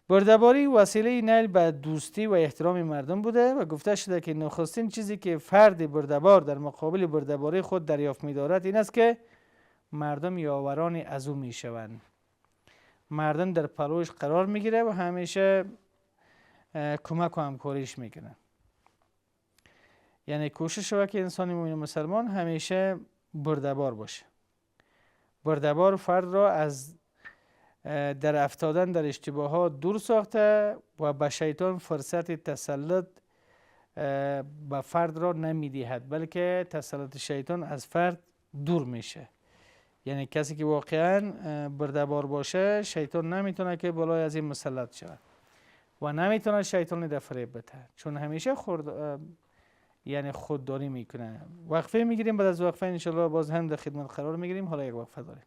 برده‌باری وسیله نیل به دوستی و احترام مردم بوده و گفته شده که نخستین چیزی که فرد برده‌بار در مقابل برده‌باری خود دریافت می‌دارد این است که مردم یاوران از او میشوند. مردم در پلوش قرار میگیره و همیشه کمک و همکاریش میکنه. یعنی کوشش شده که انسان مومن مسلمان همیشه برده‌بار باشه. برده‌بار فرد را از در افتادن در اشتباهات دور ساخته و به شیطان فرصت تسلط به فرد را نمیدهد، بلکه تسلط شیطان از فرد دور میشه. یعنی کسی که واقعا برده‌بار باشه شیطان نمیتونه که بالای از این مسلط شود و نمیتونه شیطان در فریب بده، چون همیشه یعنی خودداری میکنه. وقفه میگیریم، بعد از وقفه انشالله باز هم در خدمت قرار میگیریم. حالا یک وقفه داریم.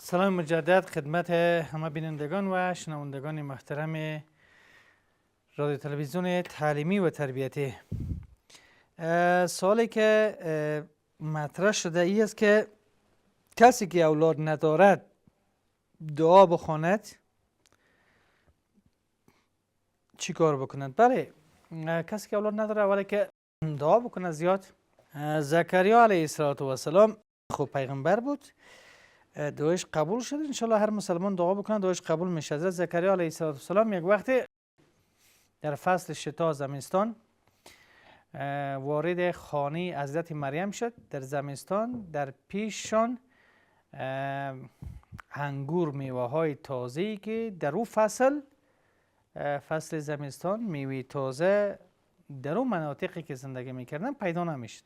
سلام مجدد خدمت همه بینندگان و شنوندگان محترم رادیو تلویزیون تعلیمی و تربیتی. سوالی که مطرح شده ای است که کسی که اولاد ندارد دعا بخواند چی کار بکند؟ بله، کسی که اولاد نداره اولی که دعا بکنه زیاد. زکریا علیه السلام خوب پیغمبر بود، دعایش قبول شد. انشالله هر مسلمان دعا بکنه دعایش قبول میشه. حضرت زکریا علیه السلام یک وقتی در فصل شتا زمستان وارد خانه حضرت مریم شد. در زمستان در پیششان انگور میوه های تازه‌ای که در اون فصل زمستان میوه تازه در اون مناطقی که زندگی میکردن پیدا نمیشد.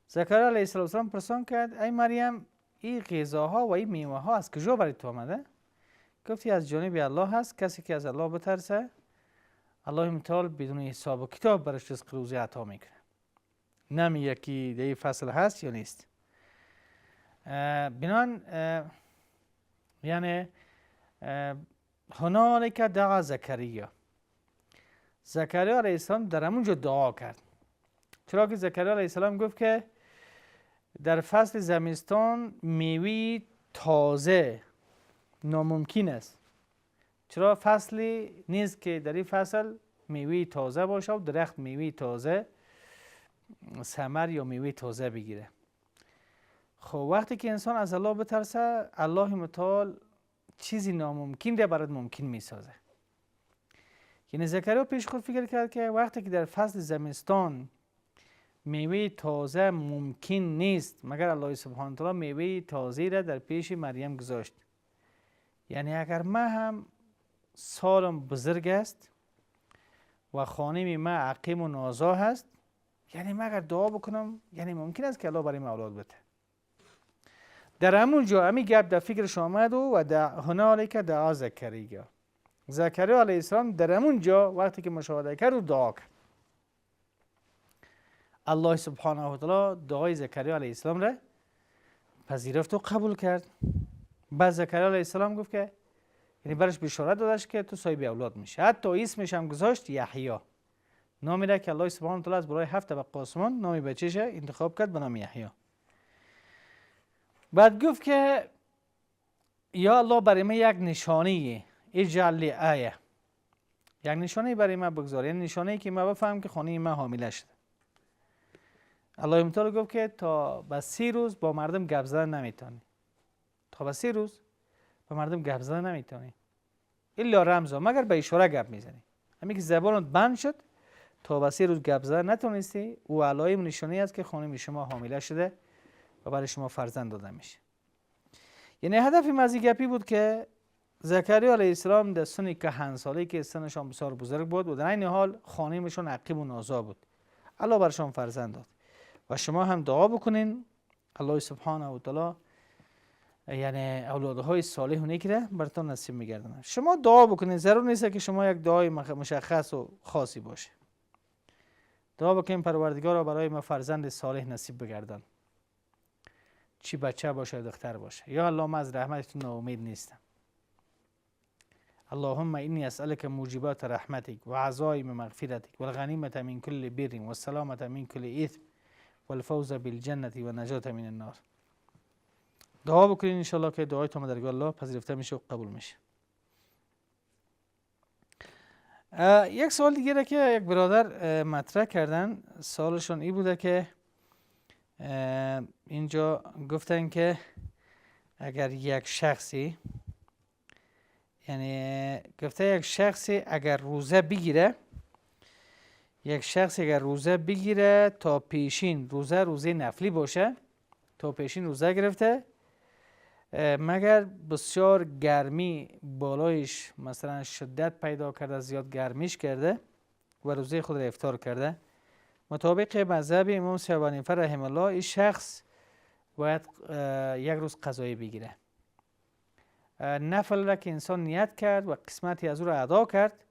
زکریا علیه السلام پرسان کرد ای مریم این غذاها و این میوه ها از کجا برای تو آمده؟ گفتی از جانب الله هست. کسی که از الله بترسه الله متعال بدون حساب و کتاب برش رزق روزی عطا میکنه. نمیگه که در این فصل هست یا نیست. بنان یعنی هنالک دعا زکریا علیه السلام در همونجا دعا کرد. چرا که زکریا علیه السلام گفت که در فصل زمستان میوه تازه ناممکن است. چرا فصلی نیست که در این فصل میوه تازه باشه و درخت میوه تازه ثمر یا میوه تازه بگیره. خب وقتی که انسان از الله بترسه الله متعال چیزی ناممکن را برات ممکن میسازه. یعنی زکریا پیش خود فکر کرد که وقتی که در فصل زمستان میوه تازه ممکن نیست مگر الله سبحانه و تعالی میوه تازه را در پیش مریم گذاشت. یعنی اگر من هم سالم بزرگ است و خانه من عقیم و نازا هست، یعنی من اگر دعا بکنم یعنی ممکن است که الله برای من اولاد بده. در همونجا همین گپ در فکرش آمد و هنالک دعا زکریا علیه السلام در همونجا وقتی که مشاهده کرد و دعا کرد. الله سبحانه و تعالی دعای زکریا علیه السلام را پذیرفت و قبول کرد. بعد زکریا علیه السلام گفت که یعنی برش بشارت دادش که تو صاحب اولاد میشه. حتی اسمش هم گذاشت یحیی، نامی را که الله سبحانه و تعالی از برای 7 طبقه آسمان نامی بچه‌ش انتخاب کرد به نام یحیی. بعد گفت که یا الله برای من یک نشانه اجعل لی آیه، یک نشانه برای من بگذار، یعنی نشانه‌ای که من بفهم که خانه من حامله شده. الله تعالی گفت که تا به 3 روز با مردم گپ زدن نمیتونی. تا به 3 روز با مردم گپ زدن نمیتونی الا رمزا، مگر به اشاره گپ میزنی. همین که زبانت بند شد تا به 3 روز گپ زدن نتونستی، او علائم نشانه است که خانه شما حامله شده و برای شما فرزند داده میشه. یعنی هدف از این گپی بود که زکریا علیه السلام در سن کهنسالی که سنشان بسیار بزرگ بود و در این حال خانه‌شان عقیم و نازا بود، الله برشان فرزند داد. و شما هم دعا بکنین الله سبحانه و تعالی یعنی اولادهای صالح و نیک را براتون نصیب می‌گردونه. شما دعا بکنین، ضرور نیست که شما یک دعای مشخص و خاصی باشه. دعا بکنین پروردگارا برای ما فرزند صالح نصیب بگردان، چی بچه باشه دختر باشه. یا الله من از رحمت تو ناامید نیستم. اللهم انی اسألک موجبات رحمتک و عزائم مغفرتک و الغنیمة من کل بر و السلامة من کل اثم و الفوز بالجنة و نجات من النار. دعا بکنین انشالله که دعایتون در الله پذیرفته میشه و قبول میشه. یک سوال دیگه که یک برادر مطرح کردن، سوالشون این بوده که اینجا گفتن که اگر یک شخصی اگر روزه بگیره تا پیشین روزه نفلی باشه، تا پیشین روزه گرفته مگر بسیار گرمی بالایش مثلا شدت پیدا کرده، زیاد گرمیش کرده و روزه خود را افطار کرده، مطابق مذهب امام ابو حنیفه رحمه الله این شخص باید یک روز قضایی بگیره. نفل را که انسان نیت کرد و قسمتی از او را ادا کرد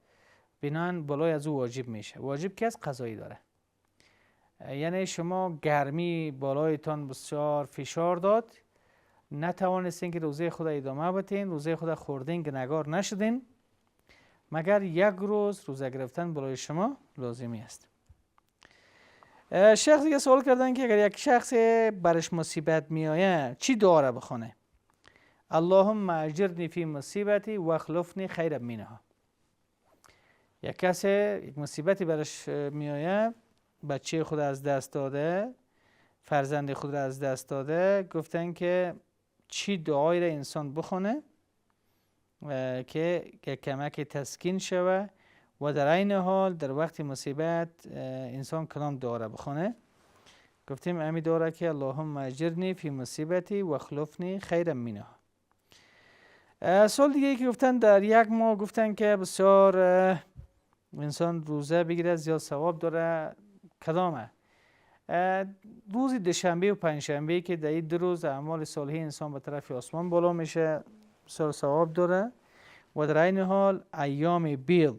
بنان بالای از او واجب میشه. واجب که از قضایی داره. یعنی شما گرمی بالایتان بسیار فشار داد، نتوانستین که روزه خود ادامه بدین، روزه خود خوردین که نگار نشدین، مگر یک روز روزه گرفتن برای شما لازمی است. شخص دیگه سوال کردن که اگر یک شخص برش مصیبت میآید چی دعا را بخونه؟ اللهم اجرنی فی مصیبتی و اخلفنی خیرا منها. یک کسی یک مصیبتی برش میآید، بچه خود از دست داده، فرزند خود را از دست داده، گفتن که چی دعایی را انسان بخونه که کمک تسکین شوه و در این حال در وقت مصیبت انسان کدام دعا را بخونه؟ گفتیم امی دعا را که اللهم اجرنی فی مصیبتی و اخلفنی خیرا منها. سوال دیگه ای که گفتن در یک ماه گفتن که بسیار انسان روزه بگیره زیاد ثواب داره، کدامه؟ روز دوشنبه و پنجشنبه که در این دو روز اعمال صالحه انسان به طرف آسمان بالا میشه، بسیار ثواب داره. و در این حال ایام بیض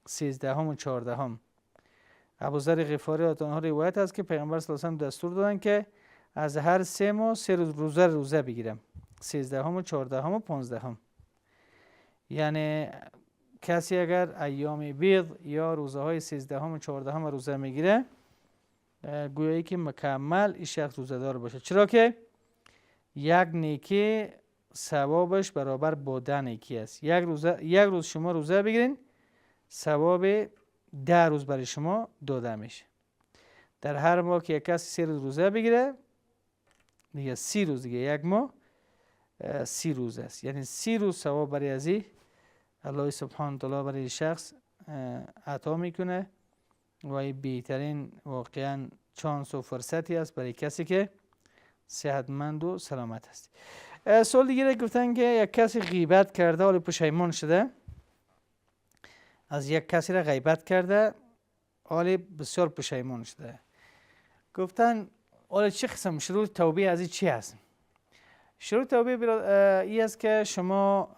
13 و 14 ابوذر غفاری رضی الله عنه روایت است که پیغمبر صلی الله علیه و آله دستور دادن که از هر 3 ماه 3 روز روزه بگیرم، 13 و 14 و 15. یعنی کسی اگر ایام بیض یا روزهای 13 و 14 روزه میگیره، گویایی که مکمل این شخص روزه دار باشه، چرا که یک نیکی ثوابش برابر با 10 نیکی است. یک روز شما روزه بگیرین، ثواب 10 روز برای شما داده میشه. در هر ماه که یک کسی 3 روز روزه بگیره، دیگه 30 روز، دیگه یک ماه 30 روز است. یعنی 30 روز ثواب برای ازی الله سبحانه و تعالی برای شخص عطا میکنه و این بهترین واقعا چانس و فرصتی است برای کسی که صحتمند و سلامت است. سوال دیگه گفتن که یک کسی غیبت کرده ولی پشیمان شده، از یک کسی را غیبت کرده ولی بسیار پشیمان شده، گفتن ولی چه قسم شروط توبه از این چی هست؟ شروط توبه این است که شما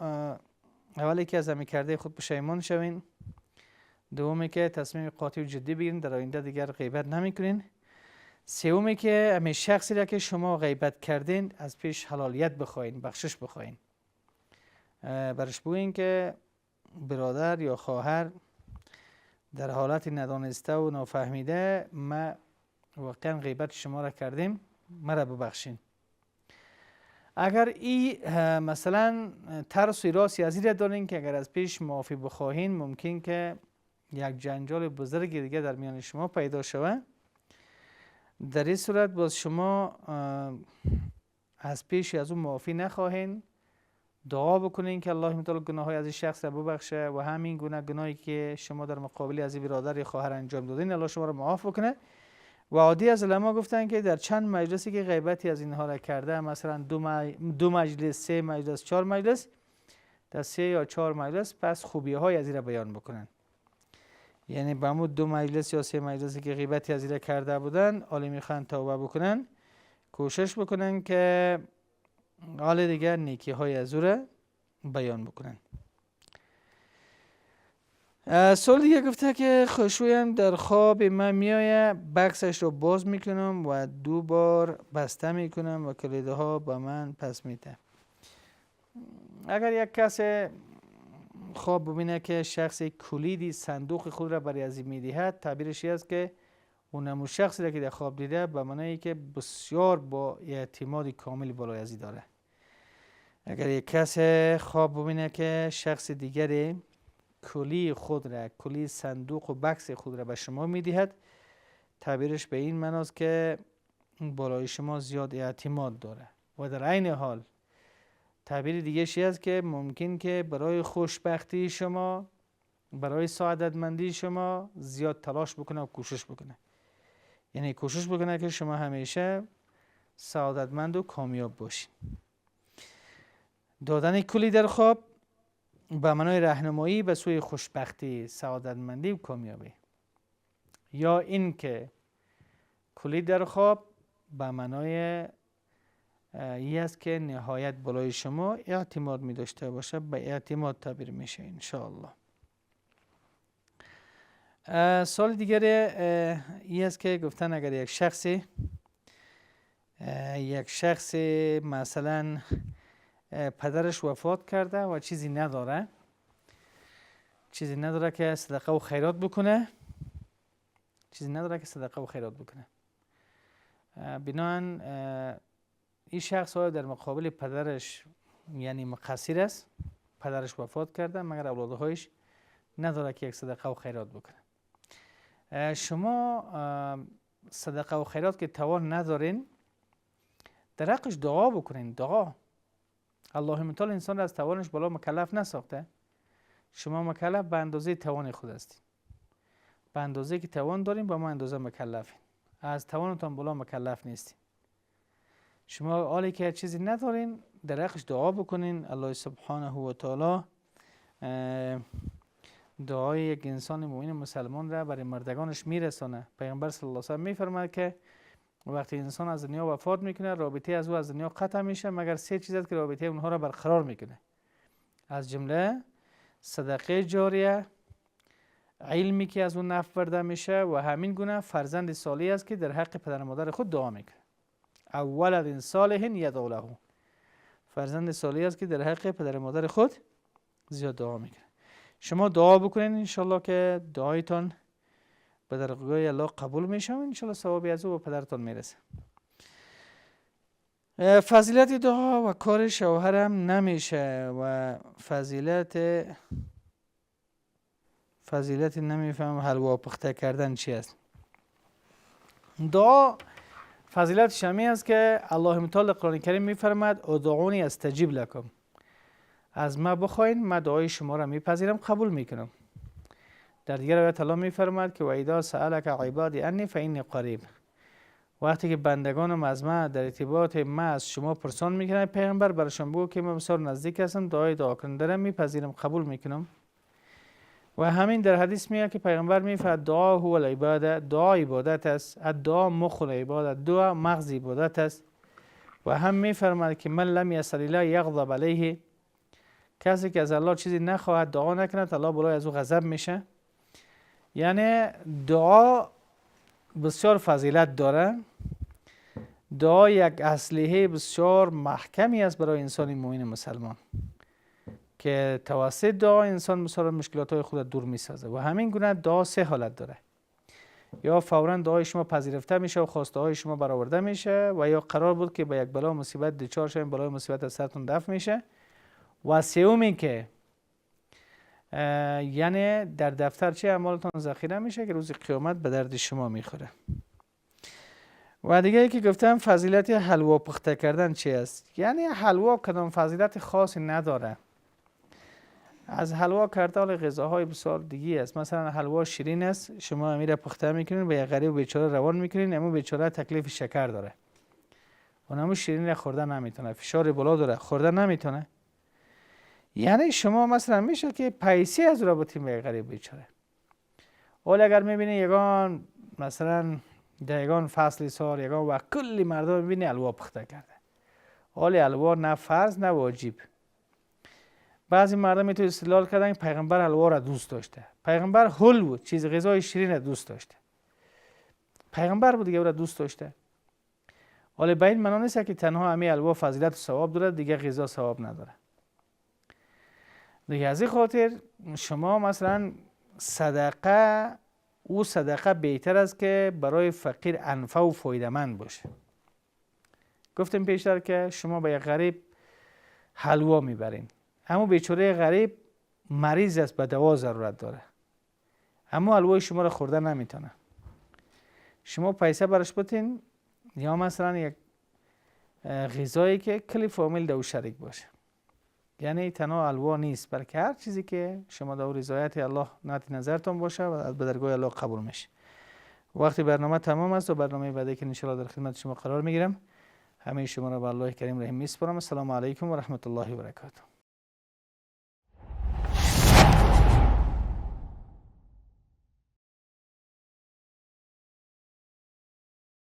اولی که از همی کرده خود پشیمان شوین، دومی که تصمیم قاطع و جدی بگیرین در آینده دیگر غیبت نمیکنین، سومی که همین شخصی را که شما غیبت کردین از پیش حلالیت بخواین، بخشش بخواین، برش بگوین که برادر یا خواهر در حالت ندانسته و نافهمیده ما واقعا غیبت شما را کردیم، مرا ببخشین. اگر این مثلا ترس و راسی از این را دارین که اگر از پیش معافی بخواهین ممکن که یک جنجال بزرگ دیگه در میان شما پیدا شود، در این صورت باز شما از پیش از اون معافی نخواهین، دعا بکنین که الله تعالی گناههای از این شخص را ببخشه و همین گناهی که شما در مقابل از این برادر یا خواهر انجام دادین الله شما را معاف بکنه. و عادی از علما گفتن که در چند مجلسی که غیبتی از اینها را کرده، مثلا 2 مجلس، 3 مجلس، 4 مجلس، در 3 یا 4 مجلس پس خوبی های از این را بیان بکنن. یعنی به همون 2 مجلس یا 3 مجلسی که غیبتی از این را کرده بودن، حالا میخوان توبه بکنن، کوشش بکنن که حال دیگر نیکی های از او را بیان بکنن. سوال دیگه گفته که خوشویم در خواب من میایه، بکسش رو باز میکنم و 2 بار بسته میکنم و کلیده ها به من پس میده. اگر یک کس خواب ببینه که شخص کلیدی صندوق خود را برای ازی میدهد، تعبیرش است که اونمو شخصی را که در خواب دیده به معنی که بسیار با اعتماد کامل بالای ازی داره. اگر یک کس خواب ببینه که شخص دیگری کلی خود را، کلی صندوق و بکس خود را به شما میدهد، تعبیرش به این معناست که بالای شما زیاد اعتماد داره. و در عین حال تعبیر دیگه شی است که ممکن که برای خوشبختی شما، برای سعادتمندی شما زیاد تلاش بکنه و کوشش بکنه. یعنی کوشش بکنه که شما همیشه سعادتمند و کامیاب باشین. دادن کلی در خواب به معنای راهنمایی به سوی خوشبختی، سعادتمندی و کامیابی، یا این که کلی در خواب به معنای این است که نهایت بالای شما اعتماد می داشته باشه، به اعتماد تعبیر میشه انشاءالله. سوال دیگر این است که گفتن اگر یک شخصی مثلا پدرش وفات کرده و چیزی نداره که صدقه و خیرات بکنه، چیزی نداره که صدقه و خیرات بکنه. بنابراین این شخص ها در مقابل پدرش یعنی مقصر است، پدرش وفات کرده مگر اولادهایش نداره که یک صدقه و خیرات بکنه. شما صدقه و خیرات که توان ندارین در حقش دعا بکنین. دعا الله متعال انسان را از توانش بالا مکلف نساخته. شما مکلف به اندازه توان خود هستید. به اندازه که توان دارین با ما اندازه مکلفین. از توانتان بالا مکلف نیستین. شما حالی که چیزی ندارین در حقش دعا بکنین. الله سبحانه و تعالی دعای یک انسان مؤمن مسلمان را برای مردگانش میرسانه. پیغمبر صلی الله علیه و سلم میفرماید که وقتی انسان از دنیا وفات میکنه رابطه از او از دنیا قطع میشه مگر 3 چیز است که رابطه اونها را برقرار میکنه. از جمله صدقه جاریه، علمی که از اون نفع برده میشه و همین گونه فرزند صالحی است که در حق پدر و مادر خود دعا میکنه. اولد صالح یدعو له، فرزند صالحی است که در حق پدر و مادر خود زیاد دعا میکنه. شما دعا بکنین انشالله که دعایتان به درگاه الله قبول میشه و انشالله ثوابی از او به پدرتان میرسه. فضیلت دعا و کار شوهرم نمیشه و فضیلت نمیفهم حلوا پخته کردن چی است. دعا فضیلتش همین است که الله متعال قرآن کریم میفرماید ادعونی استجیب لکم، از ما بخواین من دعای شما را میپذیرم قبول میکنم. در دیگر آیات الله میفرماید که و اذا سألک عبادی انی فانی قریب، وقتی که بندگانم از ما در ارتباط ما از شما پرسان میکنن پیغمبر برشان بگو که من بسیار نزدیک هستم، دعا کننده را میپذیرم قبول میکنم. و همین در حدیث میاد که پیغمبر میفرماید دعا هو العباده، دعا عبادت است، الدعا مخ العباده، دعا مغز عبادت است. و هم میفرماید که من لم یسأل الله یغضب علیه، کسی که از الله چیزی نخواهد دعا نکند الله بالای از او غضب میشه. یعنی دعا بسیار فضیلت داره. دعا یک اسلحه بسیار محکمی است برای انسان مؤمن مسلمان که توسط دعا انسان بسیار مشکلات های خود دور میسازه. و همین گونه دعا 3 حالت داره: یا فوراً دعای شما پذیرفته میشه و خواسته های شما برآورده میشه، و یا قرار بود که به یک بلا مصیبت دچار شوین بلای مصیبت از سرتون دفع میشه، و سومی که یعنی در دفترچه اعمالتان ذخیره میشه که روز قیامت به درد شما میخوره. و دیگه ای که گفتم فضیلت حلوا پخته کردن چی است. یعنی حلوا کدام فضیلت خاصی نداره. از حلوا کردن غذاهای بسیار دیگه است. مثلا حلوا شیرین است، شما امیر پخته میکنین به یک غریب بیچاره روان میکنین، اما بیچاره تکلیف شکر داره، اونم شیرین خورده نمیتونه، فشار بالا داره خورده نمیتونه. یعنی شما مثلا میشه که پیسی از را بتیم به غریب بیچاره. اول اگر میبینی یگان مثلا در یگان فصل سال یگان و کلی مردم میبینی حلوا پخته کرده، حالی حلوا نه فرض نه واجب. بعضی مردم میتونه استدلال کردن که پیغمبر حلوا را دوست داشته. پیغمبر حل بود، چیز غذای شیرین را دوست داشته. پیغمبر بود دیگه او را دوست داشته. حالی به این معنا نیست که تنها همین حلوا فضیلت و ثواب داره دیگه غذا ثواب نداره. دیگه از این خاطر شما مثلا صدقه بهتر است که برای فقیر انفع و فایده‌مند باشه. گفتم پیشتر که شما به یک غریب حلوا میبرین، اما بیچاره غریب مریض است، به دوا ضرورت داره، اما حلوای شما را خورده نمیتونه. شما پیسه برش بتین، یا مثلا یک غذایی که کلی فامیل دو شریک باشه. یعنی تنها حلوا نیست، بلکه هر چیزی که شما در رضایت الله نت نظرتون باشه و از به درگاه الله قبول میشه. وقتی برنامه تمام است و برنامه بعدی که ان شاء الله در خدمت شما قرار میگیرم، همه شما را به الله کریم رحیم میسپارم. السلام علیکم و رحمت الله و برکاته.